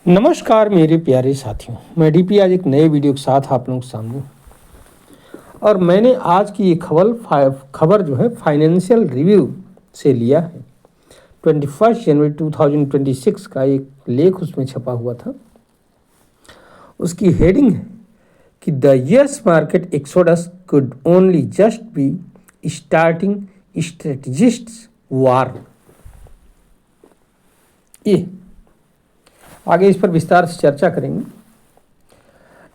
नमस्कार मेरे प्यारे साथियों, मैं डीपी आज एक नए वीडियो के साथ आप लोगों के सामने। और मैंने आज की ये खबर जो है फाइनेंशियल रिव्यू से लिया है। 21 जनवरी 2026 का एक लेख उसमें छपा हुआ था। उसकी हेडिंग है कि the US market exodus could only just be starting strategists warn. ये आगे इस पर विस्तार से चर्चा करेंगे।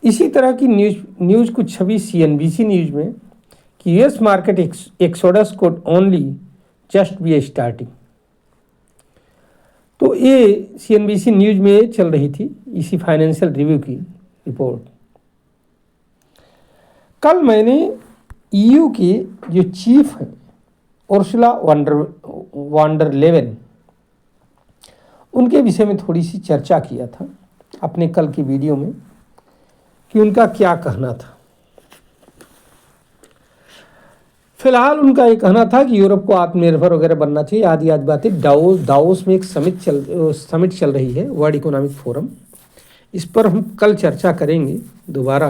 इसी तरह की न्यूज़ कुछ छवि CNBC न्यूज़ में कि US market exodus code only just be starting. तो ये CNBC न्यूज़ में चल रही थी इसी फाइनेंशियल रिव्यू की रिपोर्ट। कल मैंने EU के जो चीफ हैं उर्सुला वॉन्डर लेवेन, उनके विषय में थोड़ी सी चर्चा किया था अपने कल की वीडियो में कि उनका क्या कहना था। फिलहाल उनका ये कहना था कि यूरोप को आत्मनिर्भर वगैरह बनना चाहिए, आदि आदि बातें। दाओस में एक समिट चल रही है, वर्ल्ड इकोनॉमिक फोरम। इस पर हम कल चर्चा करेंगे दोबारा,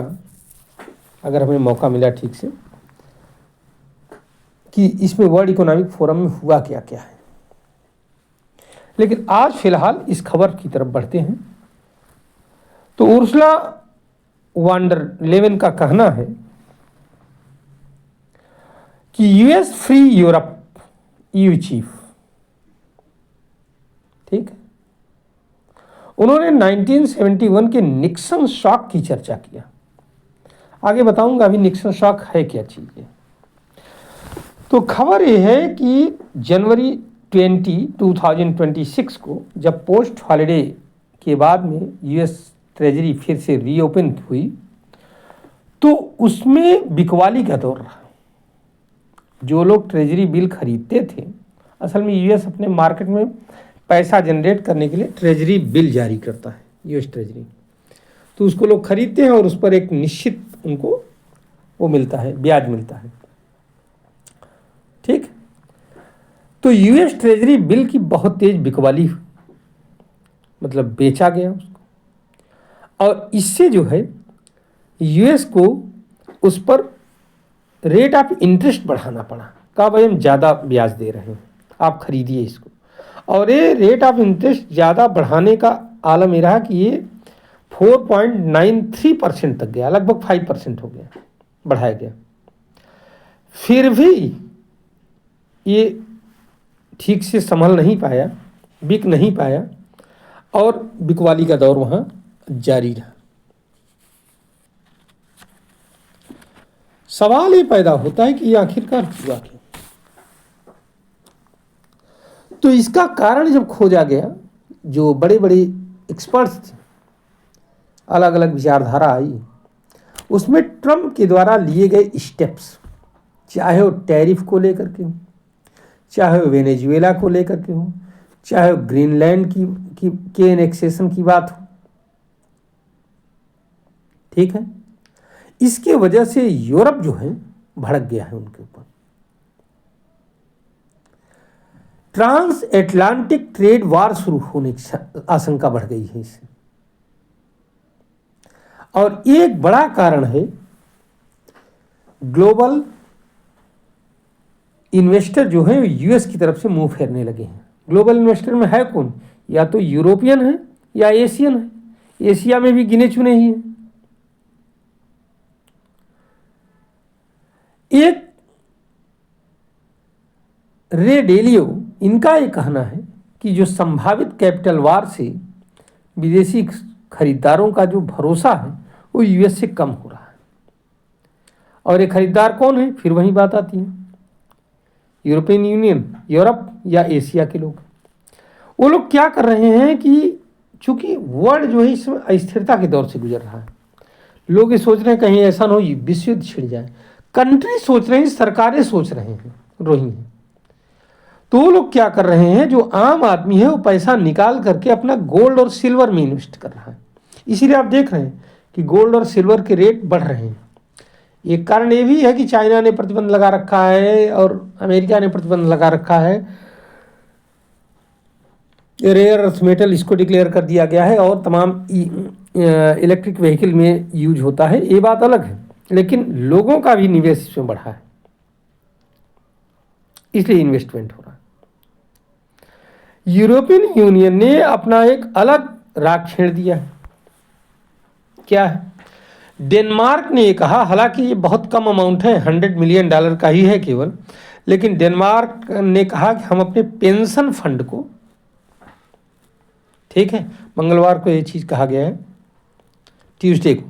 अगर हमें मौका मिला ठीक से, कि इसमें वर्ल्ड इकोनॉमिक फोरम में हुआ क्या क्या है। लेकिन आज फिलहाल इस खबर की तरफ बढ़ते हैं। तो उर्सुला वॉन्डर लेवेन का कहना है कि US free Europe, EU chief, ठीक है। उन्होंने 1971 के निक्सन शॉक की चर्चा किया। आगे बताऊंगा अभी निक्सन शॉक है क्या चीज है। तो खबर यह है कि जनवरी 2026 को जब पोस्ट हॉलिडे के बाद में यूएस ट्रेजरी फिर से रीओपन हुई, तो उसमें बिकवाली का दौर रहा। जो लोग ट्रेजरी बिल खरीदते थे, असल में यूएस अपने मार्केट में पैसा जनरेट करने के लिए ट्रेजरी बिल जारी करता है, यूएस ट्रेजरी। तो उसको लोग खरीदते हैं और उस पर एक निश्चित उनको वो मिलता है, ब्याज मिलता है, ठीक। तो यूएस ट्रेजरी बिल की बहुत तेज बिकवाली, मतलब बेचा गया उसको, और इससे जो है यूएस को उस पर रेट ऑफ इंटरेस्ट बढ़ाना पड़ा। कहा भाई हम ज़्यादा ब्याज दे रहे हैं, आप खरीदिए इसको। और ये रेट ऑफ इंटरेस्ट ज़्यादा बढ़ाने का आलम ये रहा कि ये 4.93% तक गया, लगभग 5% हो गया, बढ़ाया गया। फिर भी ये ठीक से संभल नहीं पाया, बिक नहीं पाया, और बिकवाली का दौर वहाँ जारी रहा। सवाल ये पैदा होता है कि ये आखिरकार हुआ क्यों। तो इसका कारण जब खोजा गया, जो बड़े बड़े एक्सपर्ट्स थे, अलग अलग विचारधारा आई, उसमें ट्रम्प के द्वारा लिए गए स्टेप्स, चाहे वो टैरिफ को लेकर के हो, चाहे वो वेनेजुएला को लेकर के हो, चाहे वो ग्रीनलैंड के एनेक्सेशन की बात हो, ठीक है। इसके वजह से यूरोप जो है भड़क गया है उनके ऊपर। ट्रांस एटलांटिक ट्रेड वार शुरू होने की आशंका बढ़ गई है इससे। और एक बड़ा कारण है, ग्लोबल इन्वेस्टर जो है यूएस की तरफ से मुंह फेरने लगे हैं। ग्लोबल इन्वेस्टर में है कौन? या तो यूरोपियन है या एशियन है। एशिया में भी गिने चुने ही हैं। एक रे डेलियो, इनका ये कहना है कि जो संभावित कैपिटल वार से विदेशी खरीदारों का जो भरोसा है वो यूएस से कम हो रहा है। और ये खरीदार कौन है? फिर वही बात आती है, यूरोपियन यूनियन, यूरोप या एशिया के लोग। वो लोग क्या कर रहे हैं कि चूंकि वर्ल्ड जो है इसमें अस्थिरता के दौर से गुजर रहा है, लोग ये सोच रहे हैं कहीं ऐसा ना हो विश्व युद्ध छिड़ जाए। कंट्री सोच रहे हैं, सरकारें सोच रहे हैं, रोही हैं। तो वो लोग क्या कर रहे हैं, जो आम आदमी है वो पैसा निकाल करके अपना गोल्ड और सिल्वर में इन्वेस्ट कर रहा है। इसीलिए आप देख रहे हैं कि गोल्ड और सिल्वर के रेट बढ़ रहे हैं। एक कारण ये भी है कि चाइना ने प्रतिबंध लगा रखा है और अमेरिका ने प्रतिबंध लगा रखा है रेयर अर्थ मेटल इसको डिक्लेयर कर दिया गया है और तमाम इलेक्ट्रिक व्हीकल में यूज होता है, ये बात अलग है, लेकिन लोगों का भी निवेश इसमें बढ़ा है, इसलिए इन्वेस्टमेंट हो रहा है। यूरोपियन यूनियन ने अपना एक अलग राग छेड़ दिया है। क्या है? डेनमार्क ने कहा, हालांकि ये बहुत कम अमाउंट है, $100 मिलियन का ही है केवल, लेकिन डेनमार्क ने कहा कि हम अपने पेंशन फंड को, ठीक है, मंगलवार को ये चीज़ कहा गया है, ट्यूसडे को,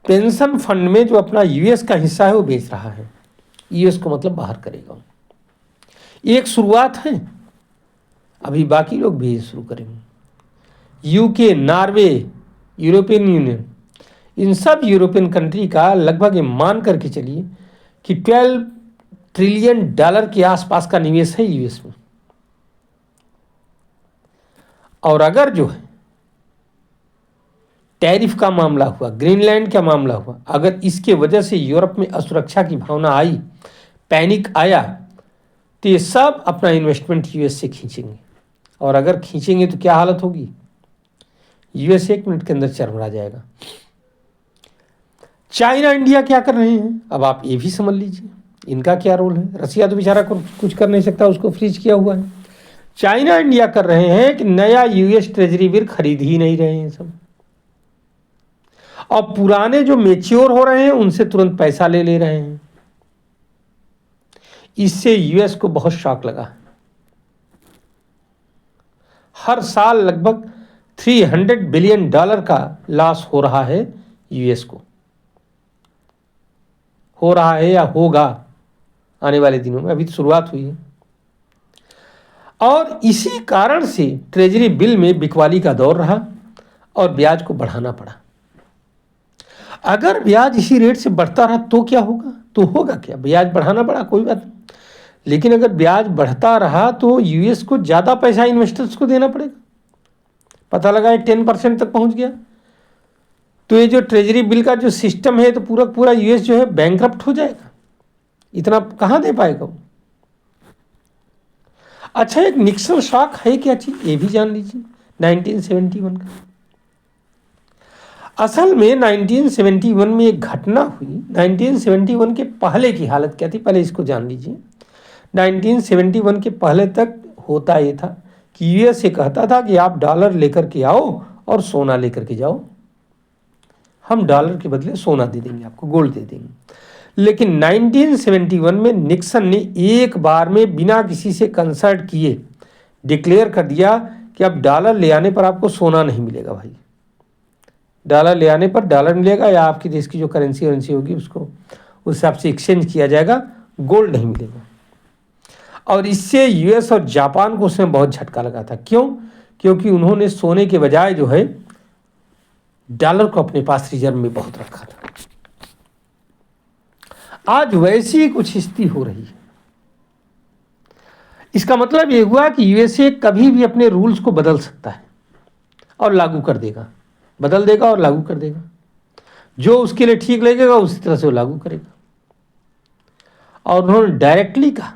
पेंशन फंड में जो अपना यूएस का हिस्सा है वो बेच रहा है। यूएस को मतलब बाहर करेगा। ये एक शुरुआत है, अभी बाकी लोग भी शुरू करेंगे। यूके, नॉर्वे, यूरोपियन यूनियन, इन सब यूरोपियन कंट्री का लगभग ये मान करके चलिए कि $12 ट्रिलियन के आसपास का निवेश है यूएस में। और अगर जो है टैरिफ का मामला हुआ, ग्रीनलैंड का मामला हुआ, अगर इसके वजह से यूरोप में असुरक्षा की भावना आई, पैनिक आया, तो ये सब अपना इन्वेस्टमेंट यूएस से खींचेंगे। और अगर खींचेंगे तो क्या हालत होगी? यूएस 1 मिनट के अंदर चरमरा जाएगा। चाइना इंडिया क्या कर रहे हैं, अब आप ये भी समझ लीजिए, इनका क्या रोल है। रसिया तो बेचारा कुछ कर नहीं सकता, उसको फ्रीज किया हुआ है। चाइना इंडिया कर रहे हैं कि नया यूएस ट्रेजरी बिल खरीद ही नहीं रहे हैं सब, और पुराने जो मेच्योर हो रहे हैं उनसे तुरंत पैसा ले ले रहे हैं। इससे यूएस को बहुत शॉक लगा। हर साल लगभग $300 बिलियन का लॉस हो रहा है यूएस को, हो रहा है या होगा आने वाले दिनों में, अभी तो शुरुआत हुई है। और इसी कारण से ट्रेजरी बिल में बिकवाली का दौर रहा और ब्याज को बढ़ाना पड़ा। अगर ब्याज इसी रेट से बढ़ता रहा तो क्या होगा? तो होगा क्या, ब्याज बढ़ाना पड़ा, कोई बात नहीं, लेकिन अगर ब्याज बढ़ता रहा तो यूएस को ज़्यादा पैसा इन्वेस्टर्स को देना पड़ेगा। पता लगा 10% तक पहुंच गया तो ये जो ट्रेजरी बिल का जो सिस्टम है, तो पूरा पूरा यूएस जो है बैंकरप्ट हो जाएगा। इतना कहाँ दे पाएगा वो? अच्छा, एक निक्सन शॉक है क्या चीज, ये भी जान लीजिए। 1971 का, असल में 1971 में एक घटना हुई। 1971 के पहले की हालत क्या थी, पहले इसको जान लीजिए। 1971 के पहले तक होता ये था कि यूएस ये कहता था कि आप डॉलर लेकर के आओ और सोना लेकर के जाओ, हम डॉलर के बदले सोना दे देंगे आपको, गोल्ड दे देंगे। लेकिन 1971 में निक्सन ने एक बार में बिना किसी से कंसल्ट किए डिक्लेयर कर दिया कि अब डॉलर ले आने पर आपको सोना नहीं मिलेगा भाई, डॉलर ले आने पर डॉलर मिलेगा या आपकी देश की जो करेंसी होगी उसको उस हिसाब से एक्सचेंज किया जाएगा, गोल्ड नहीं मिलेगा। और इससे यूएस और जापान को उसमें बहुत झटका लगा था। क्यों? क्योंकि उन्होंने सोने के बजाय जो है डॉलर को अपने पास रिजर्व में बहुत रखा था। आज वैसी ही कुछ स्थिति हो रही है। इसका मतलब यह हुआ कि यूएसए कभी भी अपने रूल्स को बदल सकता है और लागू कर देगा, बदल देगा और लागू कर देगा। जो उसके लिए ठीक लगेगा उसी तरह से वो लागू करेगा। और उन्होंने डायरेक्टली कहा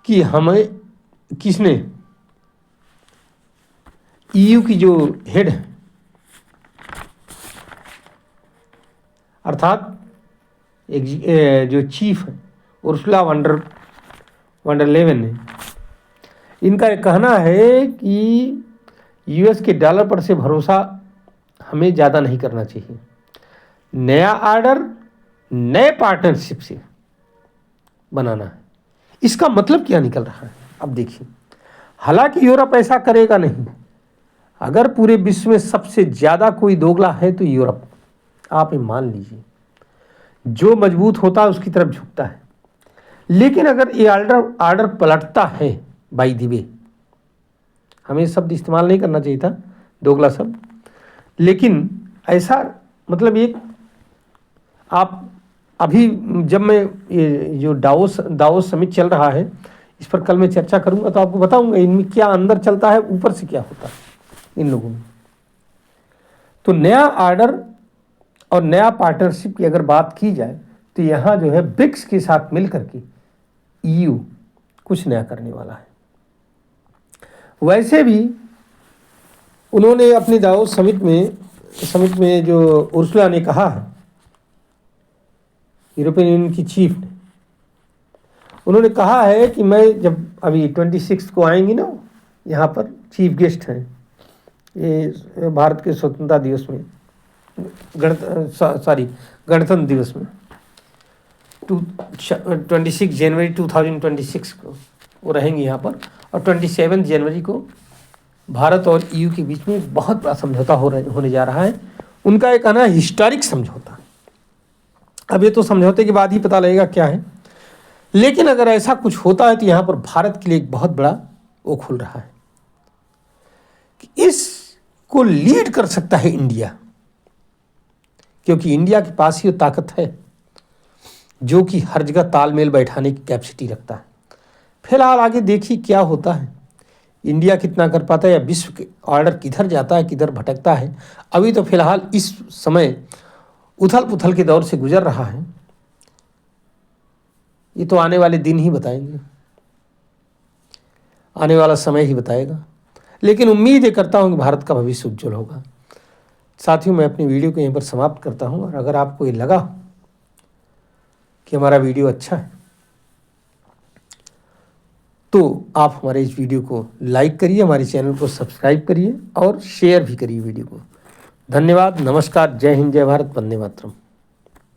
कि हमें, किसने, ईयू की जो हेड है, अर्थात जो चीफ है उर्सुला वंडर लेयन ने, इनका एक कहना है कि यूएस के डॉलर पर से भरोसा हमें ज़्यादा नहीं करना चाहिए। नया ऑर्डर नए पार्टनरशिप से बनाना है। इसका मतलब क्या निकल रहा है? अब देखिए, हालांकि यूरोप ऐसा करेगा नहीं। अगर पूरे विश्व में सबसे ज़्यादा कोई दोगला है तो यूरोप, आप ये मान लीजिए। जो मजबूत होता है उसकी तरफ झुकता है। लेकिन अगर ये ऑर्डर पलटता है, बाय द वे, हमें शब्द इस्तेमाल नहीं करना चाहिए था, दोगला शब्द, लेकिन ऐसा मतलब एक, आप अभी जब मैं ये जो दावोस समिट चल रहा है, इस पर कल मैं चर्चा करूंगा तो आपको बताऊंगा इनमें क्या अंदर चलता है, ऊपर से क्या होता है इन लोगों में। तो नया ऑर्डर और नया पार्टनरशिप की अगर बात की जाए तो यहाँ जो है ब्रिक्स के साथ मिल करके ईयू कुछ नया करने वाला है। वैसे भी उन्होंने अपने दावोस समिट में जो उर्सुला ने कहा है, यूरोपियन यूनियन की चीफ ने, उन्होंने कहा है कि मैं जब अभी 26 को आएंगी ना, यहाँ पर चीफ गेस्ट हैं, ये भारत के स्वतंत्रता दिवस में, गणतंत्र दिवस में 26 जनवरी 2026 को वो रहेंगे यहाँ पर, और 27 जनवरी को भारत और EU के बीच में बहुत बड़ा समझौता होने जा रहा है। उनका एक कहना है हिस्टोरिक समझौता। अब ये तो समझौते के बाद ही पता लगेगा क्या है, लेकिन अगर ऐसा कुछ होता है तो यहाँ पर भारत के लिए एक बहुत बड़ा वो खुल रहा है कि इसको लीड कर सकता है इंडिया, क्योंकि इंडिया के पास ही वो ताकत है जो कि हर जगह तालमेल बैठाने की कैपेसिटी रखता है। फिलहाल आगे देखिए क्या होता है, इंडिया कितना कर पाता है या विश्व के ऑर्डर किधर जाता है, किधर भटकता है। अभी तो फिलहाल इस समय उथल पुथल के दौर से गुजर रहा है, ये तो आने वाले दिन ही बताएंगे, आने वाला समय ही बताएगा। लेकिन उम्मीद ये करता हूँ कि भारत का भविष्य उज्जवल होगा। साथियों, मैं अपनी वीडियो को यहीं पर समाप्त करता हूँ, और अगर आपको ये लगा कि हमारा वीडियो अच्छा है तो आप हमारे इस वीडियो को लाइक करिए, हमारे चैनल को सब्सक्राइब करिए और शेयर भी करिए वीडियो को। धन्यवाद, नमस्कार, जय हिंद, जय भारत, वंदे मातरम।